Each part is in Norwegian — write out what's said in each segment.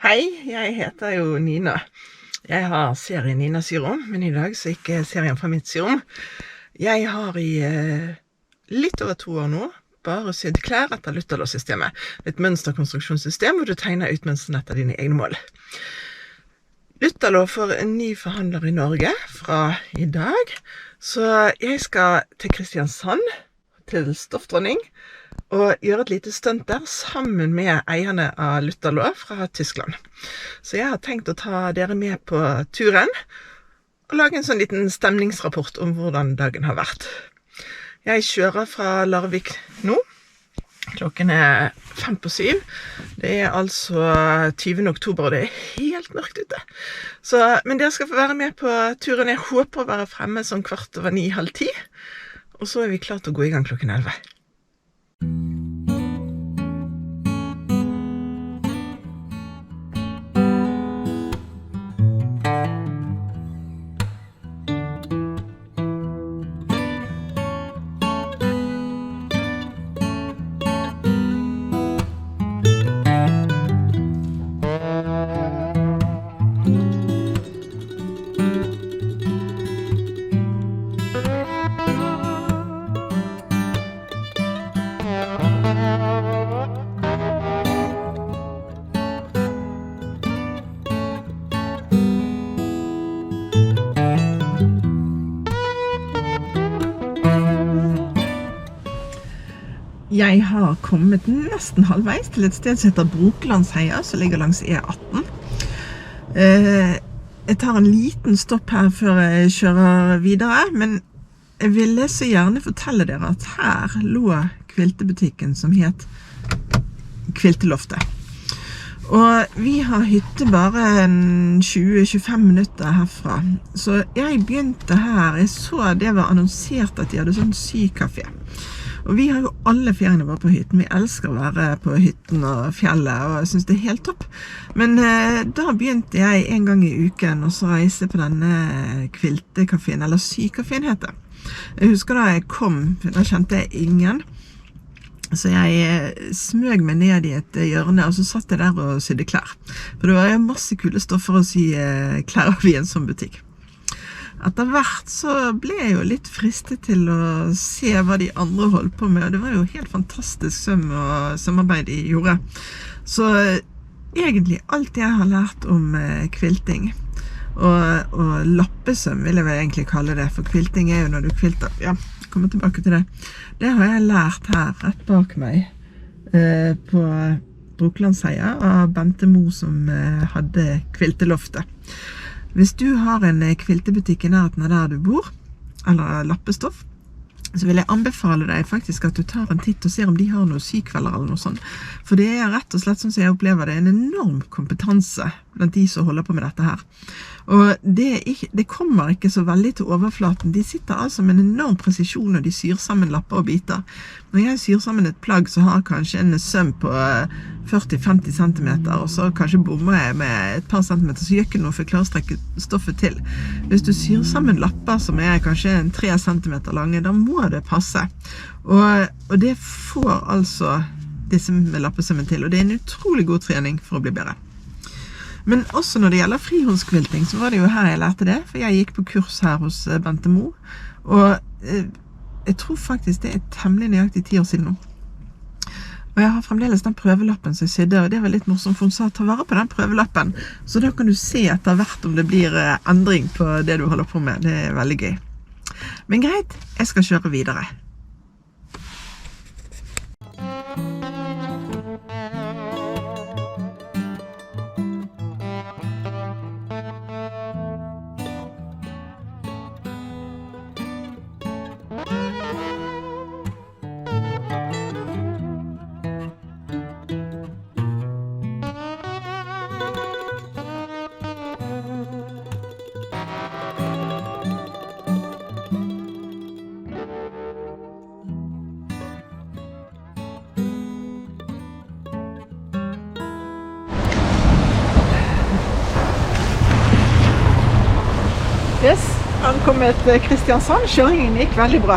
Hei, jeg heter jo Nina. Jeg har serien Nina Syrom, men I dag så ikke serien fra mitt syrom. Jeg har I litt over 2 år nå bare sydd klær etter Lutherlov-systemet. Et mønsterkonstruksjonssystem hvor du tegner ut mønsterne etter dine egne mål. Lutherlov får en ny forhandler I Norge fra I dag, så jeg skal til Kristiansand, til Stoffdronning, og gjøre et lite stunt der sammen med eierne av Lutherlov fra Tyskland. Så jeg har tenkt å ta dere med på turen og lage en sånn liten stemningsrapport om hvordan dagen har vært. Jeg kjører fra Larvik nå. Klokken 6:05. Det altså 20. oktober, og det helt mørkt ute. Men dere skal få være med på turen. Jeg håper å være fremme sånn 9:15, 9:30. Og så vi klart å gå I gang klokken 11. Jeg har kommet nesten halvveis til et sted som heter Brokelandsheia, som ligger langs E18. Jeg tar en liten stopp her før jeg kjører videre, men jeg ville så gjerne fortelle dere at her lå kviltebutikken som het Kvilteloftet. Og vi har hytte bare 20-25 minutter herfra. Så jeg begynte her, jeg så det var annonsert at de hadde sånn sykafé. Og vi har jo alle feriene våre på hytten. Vi elsker å være på hytten og fjellet, og jeg synes det helt topp. Men da begynte jeg en gang I uken å reise på denne kviltekaféen, eller sykaféen heter det. Jeg husker da jeg kom, da kjente jeg ingen. Så jeg smøg meg ned I et hjørne, og så satt jeg der og sydde klær. For det var jo masse kule stoffer å sy klær av I en sånn butikk. Etter hvert så ble jeg jo litt fristet til å se hva de andre holdt på med, og det var jo helt fantastisk søm og samarbeid de gjorde. Så egentlig alt jeg har lært om kvilting, og lappesøm vil jeg vel egentlig kalle det, for kvilting jo når du kvilter. Ja, kommer tilbake til det. Det har jeg lært her rett bak meg på Brokelandsheia av Bente Mo som hadde Kvilteloftet. Hvis du har en kviltebutikk I nærheten av der du bor, eller lappestoff, så vil jeg anbefale deg faktisk at du tar en titt og ser om de har noen sykvelder eller noe sånt. For det rett og slett, sånn som jeg opplever det, en enorm kompetanse blant de som holder på med dette her. Og det kommer ikke så veldig til overflaten. De sitter altså med en enorm presisjon når de syr sammen lapper og biter. Når jeg syr sammen et plagg, så har kanskje en søm på 40-50 cm, og så kanskje bommer jeg med et par centimeter, så gjør ikke noe for å klare å strekke stoffet til. Hvis du syr sammen lapper som kanskje 3 centimeter lange, da må det passe. Og det får altså disse med lappesømmen til, og det en utrolig god trening for å bli bedre. Men også når det gjelder frihåndskvilting, så var det jo her jeg lærte det, for jeg gikk på kurs her hos Bente Mo, og jeg tror faktisk det temmelig nøyaktig 10 år siden nå. Og jeg har fremdeles den prøvelappen som jeg sydde, og det var litt morsomt, for hun sa ta vare på den prøvelappen, så da kan du se etter hvert om det blir endring på det du holder på med. Det veldig gøy. Men greit, jeg skal kjøre videre. Yes, ankommet Kristiansand. Kjøringen gikk veldig bra.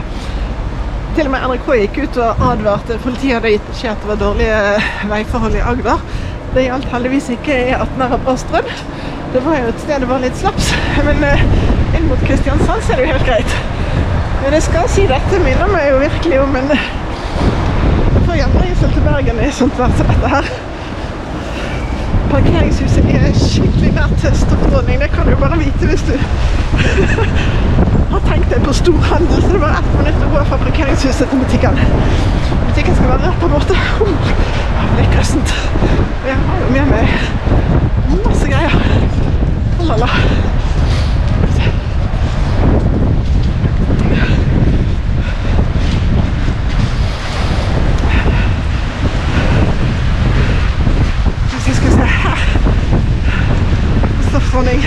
Til og med NRK gikk ut og advarte. Politiet hadde gitt beskjed at det var dårlige veiforhold i Agder. Det gjaldt heldigvis ikke i 18 Brastrød. Det var jo et sted det var litt slaps, men inn mot Kristiansand så er det jo helt greit. Men jeg skal si dette minner meg jo virkelig om en hjemreisel til Bergen i sånt vær som dette her. Parkeringshuset er skikkelig nært stoppordning, det kan du jo bare vite hvis du har tenkt deg på stor handel, så det var 1 minutt å gå fra parkeringshuset til butikken. Butikken skal være rett på borte. Det er krøssent. Og jeg har jo med meg masse greier. Lala. Hvis jeg skal se her. Stoffordning.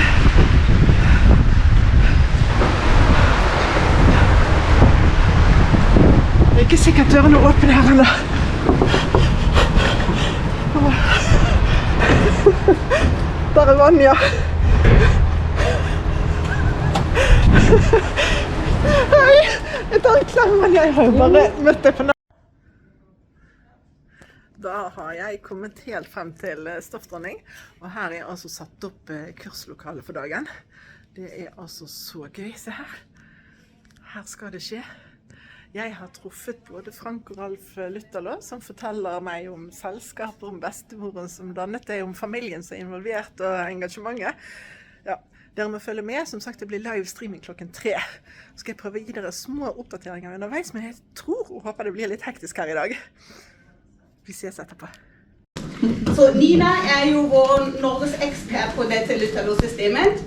Det er ikke sikkert dørene er åpne her ennå. Der er Vanja. Hei, jeg tar en klem, men jeg har jo bare møtt deg på navn. Da har jeg kommet helt frem til Stoffdronning, og her er altså satt opp kurslokalet for dagen. Det er altså så gøy, se her. Her skal det skje. Jeg har truffet både Frank og Ralf Lutherlå, som forteller meg om selskapet, om bestemoren som dannet det, om familien som er involvert og engasjementet. Ja, dere må følge med. Som sagt, det blir live streaming klokken 3. Så skal jeg prøve å gi dere små oppdateringer underveis, men jeg tror og håper det blir litt hektisk her i dag. Vi ses etterpå. Så Nina er jo vår Norges ekspert på dette Lutherlå-systemet.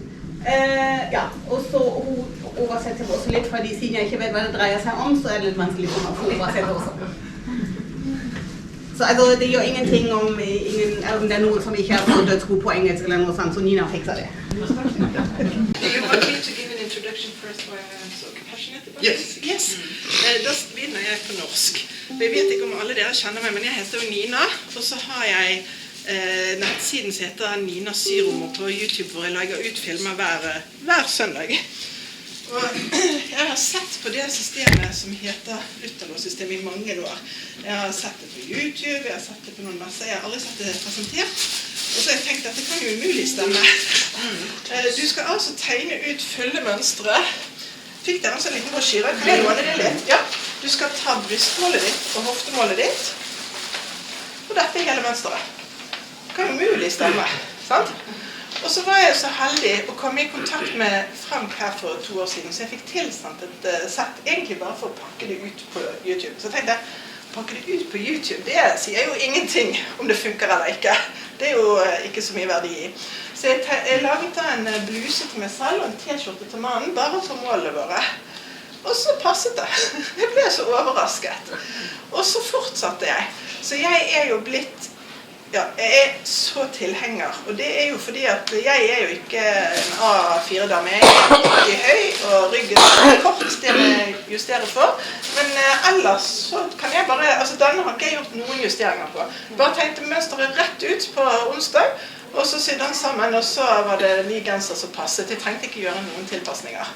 Ja, og så hun oversetter også litt, fordi siden jeg ikke vet hva det dreier seg om, så er det litt vanskelig for meg å få oversette også. Så altså, det gjør ingenting om det er noen som ikke har fått dødsgod på engelsk eller noe sånt, så Nina fikser det. Do you want me to give an introduction first why I'm so compassionate about this? Yes. Da begynner jeg på norsk. Jeg vet ikke om alle dere kjenner meg, men jeg heter jo Nina, og så har jeg nettsiden som heter Nina Syromo på YouTube, hvor jeg lager ut filmer hver søndag. Og jeg har sett på det systemet som heter Lutherlå-systemet i mange år. Jeg har sett det på YouTube, jeg har sett det på noen messer, jeg har aldri sett det presentert. Og så har jeg tenkt at det kan jo umulig stemme. Du skal altså tegne ut fulle mønstre. Fikk dere en sånn liten brosjyre? Kan jeg låne det litt? Ja. Du skal ta brystmålet ditt og hoftemålet ditt. Og dette er hele mønstret. Det kan jo umulig stemme, sant? Og så var jeg så heldig å komme i kontakt med Frank her for 2 år siden, så jeg fikk tilsendt et sett, egentlig bare for å pakke det ut på YouTube. Så jeg tenkte, pakke det ut på YouTube, det sier jo ingenting om det funker eller ikke. Det er jo ikke så mye verdi i. Så jeg laget da en bluse til meg selv og en t-skjorte til mannen, bare for målene våre. Og så passet det. Jeg ble så overrasket. Og så fortsatte jeg. Så jeg er jo blitt Ja, jeg er så tilhenger, og det er jo fordi at jeg er jo ikke en A4-dame. Jeg er ikke høy, og ryggen er kort, det må jeg justere for. Men ellers så kan jeg bare, altså denne har ikke jeg gjort noen justeringer på. Bare tenkte mønsteret rett ut på onsdag, og så sydde den sammen, og så var det ny genser som passet. Jeg trengte ikke gjøre noen tilpasninger.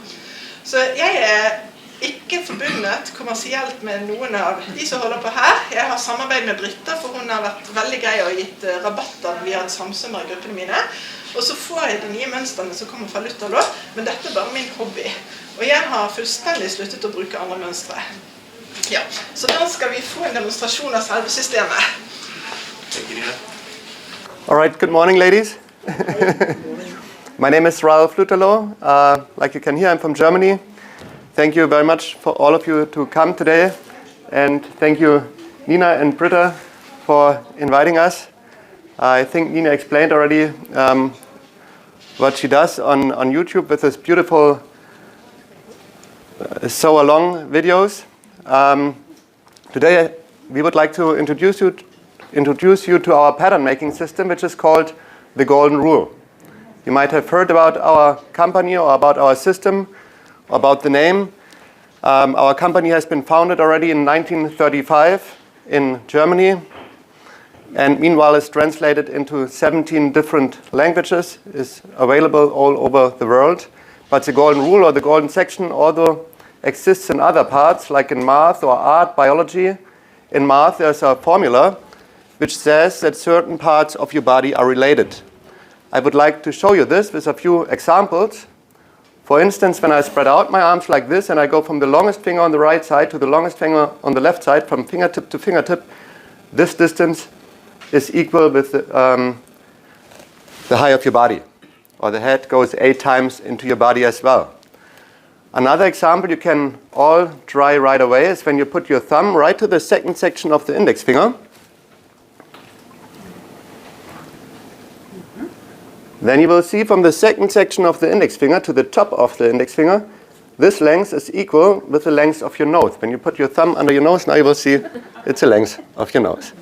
Så jeg er ikke forbundet kommersielt med noen av de som holder på her. Jeg har samarbeid med Britta, for hun har vært veldig grei og gitt rabatter via et samsummer i gruppene mine. Og så får jeg de nye mønstrene som kommer fra Lutherlå, men dette er bare min hobby. Og jeg har fullstendig sluttet å bruke andre mønstre. Ja, så da skal vi få en demonstrasjon av selve systemet. All right, good morning, ladies. My name is Ralf Lutherlå. Like you can hear, I'm from Germany. Thank you very much for all of you to come today, and thank you Nina and Britta for inviting us. I think Nina explained already what she does on YouTube with this beautiful sew along videos. Today we would like to introduce you to our pattern making system, which is called the Golden Rule. You might have heard about our company or about our system, about the name. Our company has been founded already in 1935 in Germany, and meanwhile is translated into 17 different languages, is available all over the world. But the Golden Rule or the Golden Section although exists in other parts, like in math or art, biology. In math there's a formula which says that certain parts of your body are related. I would like to show you this with a few examples. For instance, when I spread out my arms like this and I go from the longest finger on the right side to the longest finger on the left side, from fingertip to fingertip, this distance is equal with the height of your body. Or the head goes 8 times into your body as well. Another example you can all try right away is when you put your thumb right to the second section of the index finger. Then you will see from the second section of the index finger to the top of the index finger, this length is equal with the length of your nose. When you put your thumb under your nose, now you will see it's the length of your nose.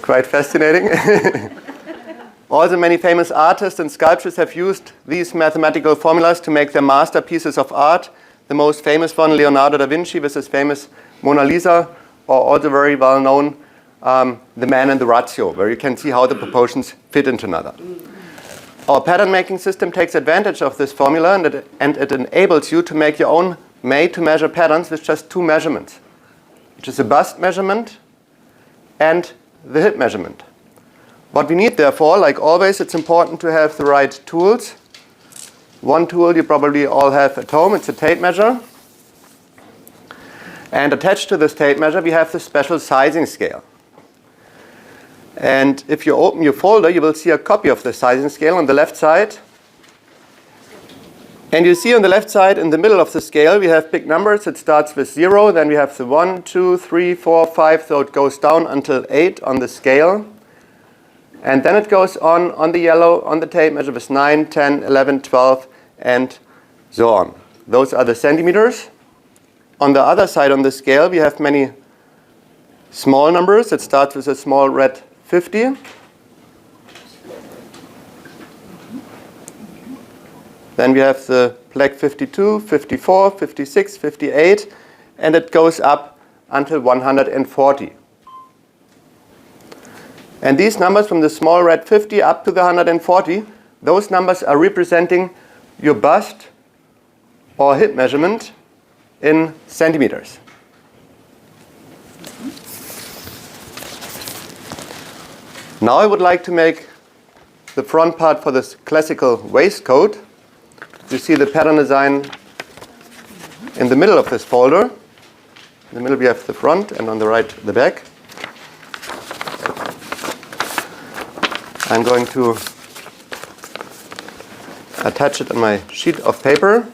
Quite fascinating. Also, many famous artists and sculptors have used these mathematical formulas to make their masterpieces of art. The most famous one, Leonardo da Vinci, with his famous Mona Lisa, or also very well known, The Man and the Ratio, where you can see how the proportions fit into another. Our pattern making system takes advantage of this formula, and it enables you to make your own made-to-measure patterns with just 2 measurements, which is the bust measurement and the hip measurement. What we need, therefore, like always, it's important to have the right tools. One tool you probably all have at home, it's a tape measure. And attached to this tape measure, we have the special sizing scale. And if you open your folder, you will see a copy of the sizing scale on the left side. And you see on the left side, in the middle of the scale, we have big numbers. It starts with 0, then we have the 1, 2, 3, 4, 5, so it goes down until 8 on the scale. And then it goes on the yellow, on the tape measure with 9, 10, 11, 12, and so on. Those are the centimeters. On the other side on the scale, we have many small numbers. It starts with a small red 50. Then we have the black 52, 54, 56, 58, and it goes up until 140. And these numbers from the small red 50 up to the 140, those numbers are representing your bust or hip measurement in centimeters. Now I would like to make the front part for this classical waistcoat. You see the pattern design in the middle of this folder. In the middle we have the front, and on the right the back. I'm going to attach it on my sheet of paper.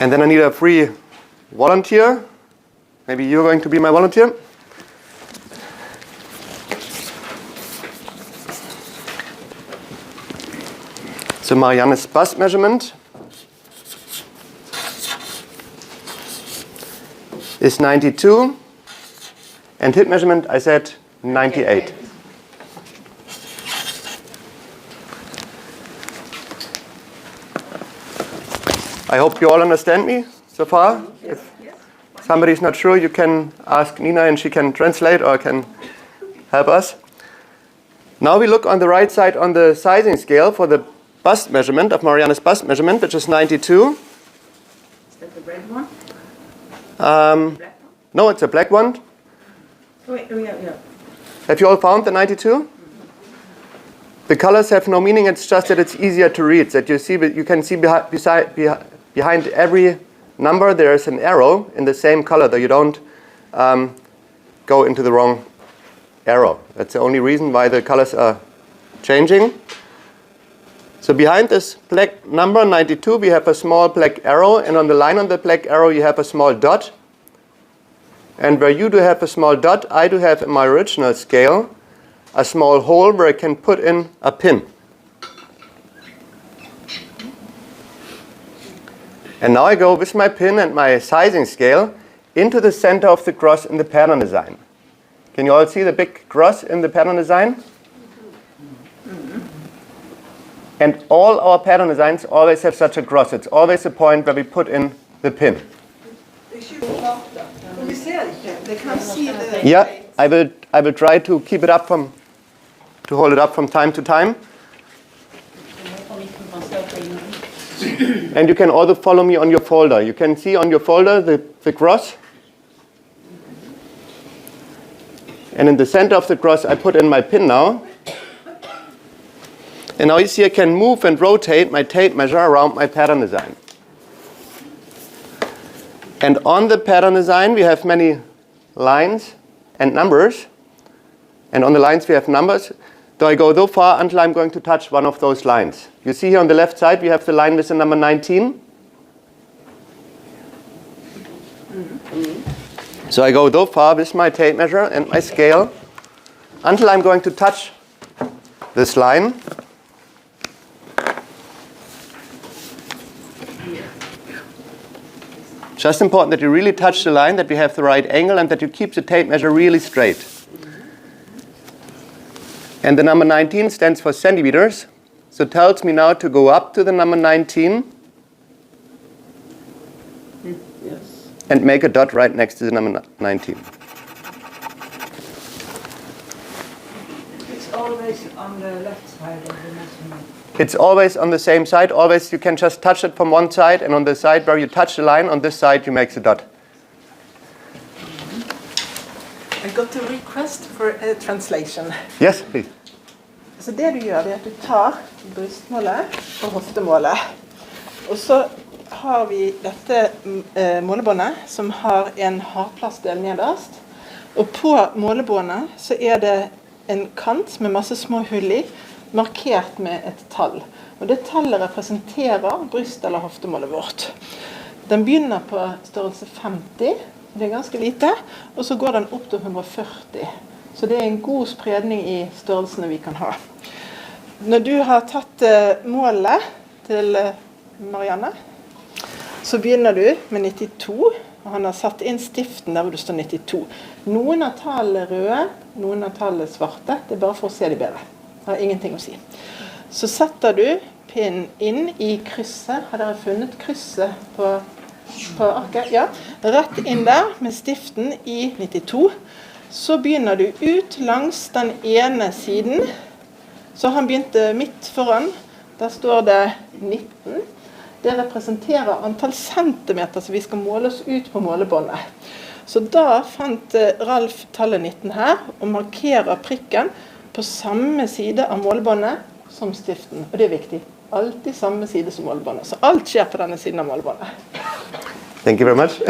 And then I need a free volunteer. Maybe you're going to be my volunteer. So Marianne's bust measurement is 92, and hip measurement, I said 98. I hope you all understand me so far. Yes. If somebody's not sure, you can ask Nina and she can translate or can help us. Now we look on the right side on the sizing scale for the bust measurement of Marianne's bust measurement, which is 92. Is that the red one? Black one? No, it's a black one. Wait, yeah. Have you all found the 92? The colors have no meaning. It's just that it's easier to read. That you can see behind every number there is an arrow in the same color, though you don't go into the wrong arrow. That's the only reason why the colors are changing. So behind this black number 92, we have a small black arrow, and on the line on the black arrow you have a small dot. And where you do have a small dot, I do have in my original scale a small hole where I can put in a pin. And now I go with my pin and my sizing scale into the center of the cross in the pattern design. Can you all see the big cross in the pattern design? And all our pattern designs always have such a cross. It's always a point where we put in the pin. Yeah, I will try to keep it up to hold it up from time to time. And you can also follow me on your folder. You can see on your folder the cross. And in the center of the cross I put in my pin now. And now you see I can move and rotate my tape measure around my pattern design. And on the pattern design we have many lines and numbers. And on the lines we have numbers. So I go so far until I'm going to touch one of those lines. You see here on the left side we have the line with the number 19. So I go so far with my tape measure and my scale until I'm going to touch this line. Just important that you really touch the line, that you have the right angle, and that you keep the tape measure really straight. And the number 19 stands for centimeters, so it tells me now to go up to the number 19 and make a dot right next to the number 19. It's always on the left side of the measurement. It's always on the same side. Always you can just touch it from one side, and on the side where you touch the line, on this side you make the dot. I got a request for a translation. Yes, please. Så det du gjør, det at du tar brystmålet og hoftemålet. Og så har vi dette målebåndet som har en hardplastdel nederst. Og på målebåndet så det en kant med masse små hull i, markert med et tall. Og det tallet representerer bryst- eller hoftemålet vårt. Den begynner på størrelse 50, det ganske lite, og så går den opp til 140. Så det en god spredning i størrelsene vi kan ha. Når du har tatt målet til Marianne, så begynner du med 92, og han har satt inn stiften der hvor det står 92. Noen av tallene røde, noen av tallene svarte, det bare for å se de bedre. Det har ingenting å si. Så setter du pinnen inn i krysset. Har dere funnet krysset på arket? Ja, rett inn der med stiften i 92. Så begynner du ut langs den ene siden. Så han begynte midt foran. Der står det 19. Det representerer antall centimeter som vi skal måle oss ut på målebåndet. Så da fant Ralf tallet 19 her, og markerer prikken på samme side av målebåndet som stiften. Og det viktig. Alltid samme side som målebåndet. Så alt skjer på denne siden av målebåndet. Thank you very much.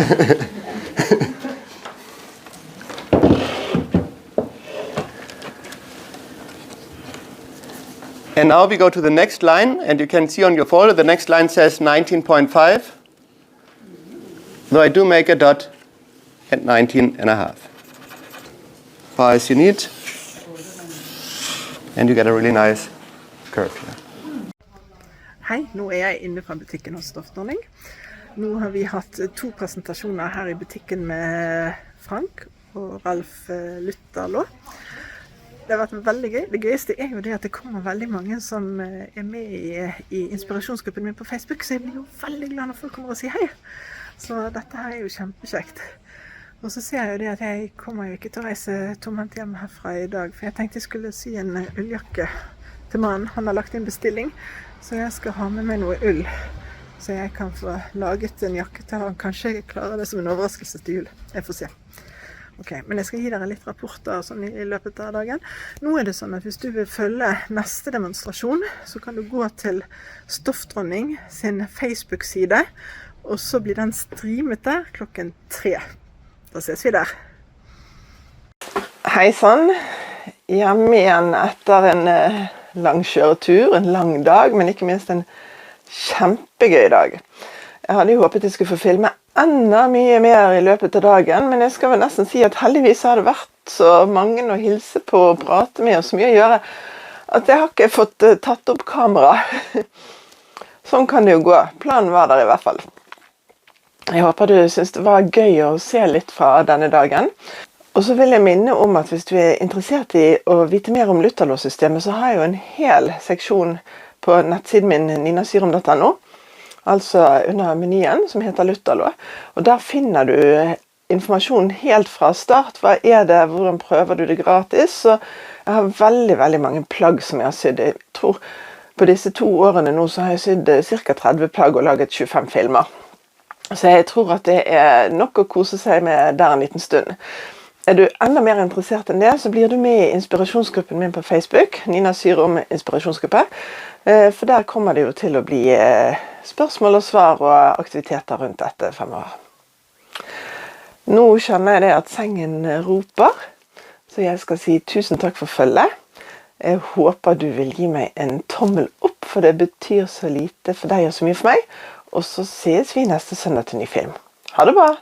And now we go to the next line, and you can see on your folder the next line says 19.5. So I do make a dot at 19.5. Far as you need. And you get a really nice curve here. Hei, nå jeg inne fra butikken hos Stoftordning. Nå har vi hatt 2 presentasjoner her i butikken med Frank og Ralf Lutherlå. Det har vært veldig gøy. Det gøyeste jo det at det kommer veldig mange som med i inspirasjonsgruppen min på Facebook, så jeg blir jo veldig glad når folk kommer og sier hei. Så dette her jo kjempekjekt. Og så ser jeg jo det at jeg kommer jo ikke til å reise tomhendt hjem herfra i dag, for jeg tenkte jeg skulle sy en ulljakke til mannen. Han har lagt inn bestilling, så jeg skal ha med meg noe ull, så jeg kan få laget en jakke til han. Kanskje jeg klarer det som en overraskelse til jul. Jeg får se. Ok, men jeg skal gi dere litt rapporter sånn i løpet av dagen. Nå det sånn at hvis du vil følge neste demonstrasjon, så kan du gå til Stoftordning sin Facebook-side, og så blir den streamet der 3. Da ses vi der. Hei sann. Hjemme igjen etter en lang kjøretur, en lang dag, men ikke minst en kjempegøy dag. Jeg hadde jo håpet jeg skulle få filme enda mye mer i løpet av dagen, men jeg skal vel nesten si at heldigvis har det vært så mange å hilse på og prate med og så mye å gjøre, at jeg har ikke fått tatt opp kamera. Sånn kan det jo gå. Planen var der i hvert fall. Jeg håper du synes det var gøy å se litt fra denne dagen. Og så vil jeg minne om at hvis du interessert i å vite mer om Lutherlå-systemet, så har jeg jo en hel seksjon på nettsiden min ninasyrum.no altså under menyen som heter Lutherlå. Og der finner du informasjon helt fra start. Hva det? Hvordan prøver du det gratis? Så jeg har veldig, veldig mange plagg som jeg har sydd. Jeg tror på disse 2 årene nå så har jeg sydd ca. 30 plagg og laget 25 filmer. Så jeg tror at det nok å kose seg med der en liten stund. Du enda mer interessert enn det, så blir du med i inspirasjonsgruppen min på Facebook, Nina Syrom inspirasjonsgruppe. For der kommer det jo til å bli spørsmål og svar og aktiviteter rundt dette fremover. Nå skjønner jeg det at sengen roper, så jeg skal si tusen takk for følget. Jeg håper du vil gi meg en tommel opp, for det betyr så lite for deg og så mye for meg. Og så ses vi neste søndag til ny film. Ha det bra!